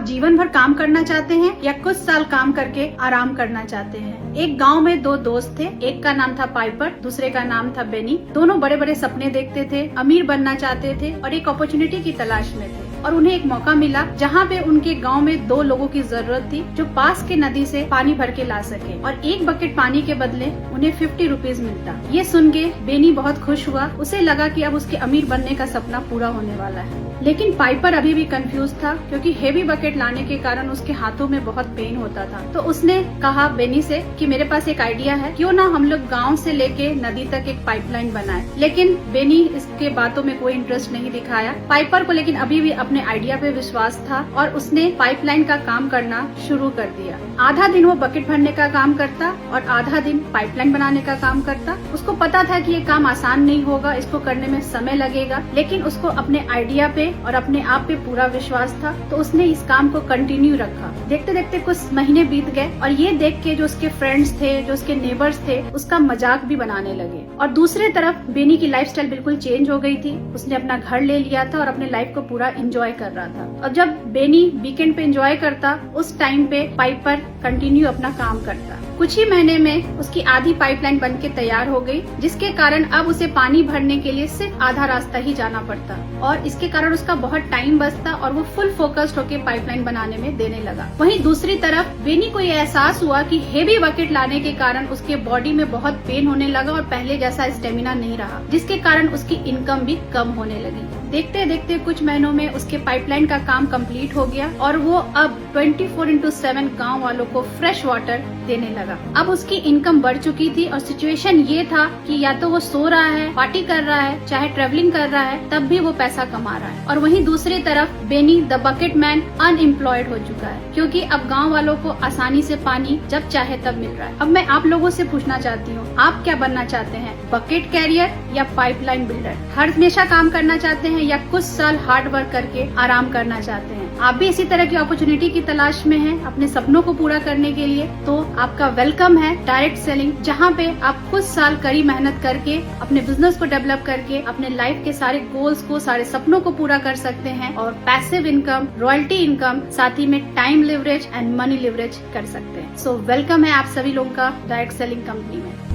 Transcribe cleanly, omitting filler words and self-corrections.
आप जीवन भर काम करना चाहते हैं या कुछ साल काम करके आराम करना चाहते हैं? एक गांव में दो दोस्त थे, एक का नाम था पाइपर, दूसरे का नाम था बेनी। दोनों बड़े बड़े सपने देखते थे, अमीर बनना चाहते थे और एक अपॉर्चुनिटी की तलाश में थे। और उन्हें एक मौका मिला जहाँ पे उनके गांव में दो लोगों की जरूरत थी जो पास के नदी से पानी भर के ला सके और एक बकेट पानी के बदले उन्हें 50 रुपीज मिलता। ये सुन के बेनी बहुत खुश हुआ। उसे लगा कि अब उसके अमीर बनने का सपना पूरा होने वाला है। लेकिन पाइपर अभी भी कंफ्यूज था क्योंकि हेवी बकेट लाने के कारण उसके हाथों में बहुत पेन होता था। तो उसने कहा बेनी से कि मेरे पास एक आइडिया है, क्यों ना हम लोग गांव से लेके नदी तक एक पाइपलाइन बनाए। लेकिन बेनी इसके बातों में कोई इंटरेस्ट नहीं दिखाया। पाइपर को लेकिन अभी भी अपने आइडिया पे विश्वास था और उसने पाइपलाइन का काम करना शुरू कर दिया। आधा दिन वो बकेट भरने का काम करता और आधा दिन पाइपलाइन बनाने का काम करता। उसको पता था कि ये काम आसान नहीं होगा, इसको करने में समय लगेगा, लेकिन उसको अपने आइडिया पे और अपने आप पे पूरा विश्वास था। तो उसने इस काम को कंटिन्यू रखा। देखते देखते कुछ महीने बीत गए और ये देख के जो उसके फ्रेंड्स थे, जो उसके नेबर्स थे, उसका मजाक भी बनाने लगे। और दूसरे तरफ बेनी की लाइफस्टाइल बिल्कुल चेंज हो गई थी। उसने अपना घर ले लिया था और अपने लाइफ को पूरा एंजॉय कर रहा था। और जब बेनी वीकेंड पे एंजॉय करता, उस टाइम पे पाइपर कंटिन्यू अपना काम करता। कुछ ही महीने में उसकी आधी पाइपलाइन बनके तैयार हो गई, जिसके कारण अब उसे पानी भरने के लिए सिर्फ आधा रास्ता ही जाना पड़ता और इसके कारण उसका बहुत टाइम बचता और वो फुल फोकस्ड होकर पाइपलाइन बनाने में देने लगा। वहीं दूसरी तरफ बेनी को ये एहसास हुआ कि हेवी बकेट लाने के कारण उसके बॉडी में बहुत पेन होने लगा और पहले जैसा स्टेमिना नहीं रहा, जिसके कारण उसकी इनकम भी कम होने लगी। देखते देखते कुछ महीनों में उसके पाइपलाइन का काम कंप्लीट हो गया और वो अब 24/7 गांव वालों को फ्रेश वाटर देने लगा। अब उसकी इनकम बढ़ चुकी थी और सिचुएशन ये था कि या तो वो सो रहा है, पार्टी कर रहा है, चाहे ट्रेवलिंग कर रहा है, तब भी वो पैसा कमा रहा है। और वहीं दूसरी तरफ Benny the bucket man unemployed हो चुका है, क्योंकि अब गांव वालों को आसानी से पानी जब चाहे तब मिल रहा है। अब मैं आप लोगों से पूछना चाहती हूँ, आप क्या बनना चाहते हैं, बकेट कैरियर या पाइपलाइन बिल्डर? हर हमेशा काम करना चाहते हैं या कुछ साल हार्ड वर्क करके आराम करना चाहते हैं? आप भी इसी तरह की अपॉर्चुनिटी की तलाश में हैं अपने सपनों को पूरा करने के लिए? तो आपका वेलकम है डायरेक्ट सेलिंग, जहाँ पे आप कुछ साल कड़ी मेहनत करके अपने बिजनेस को डेवलप करके अपने लाइफ के सारे गोल्स को, सारे सपनों को पूरा कर सकते हैं और पैसिव इनकम, रॉयल्टी इनकम, साथ ही में time leverage and money leverage कर सकते हैं। सो वेलकम है आप सभी लोगों का डायरेक्ट सेलिंग कंपनी में।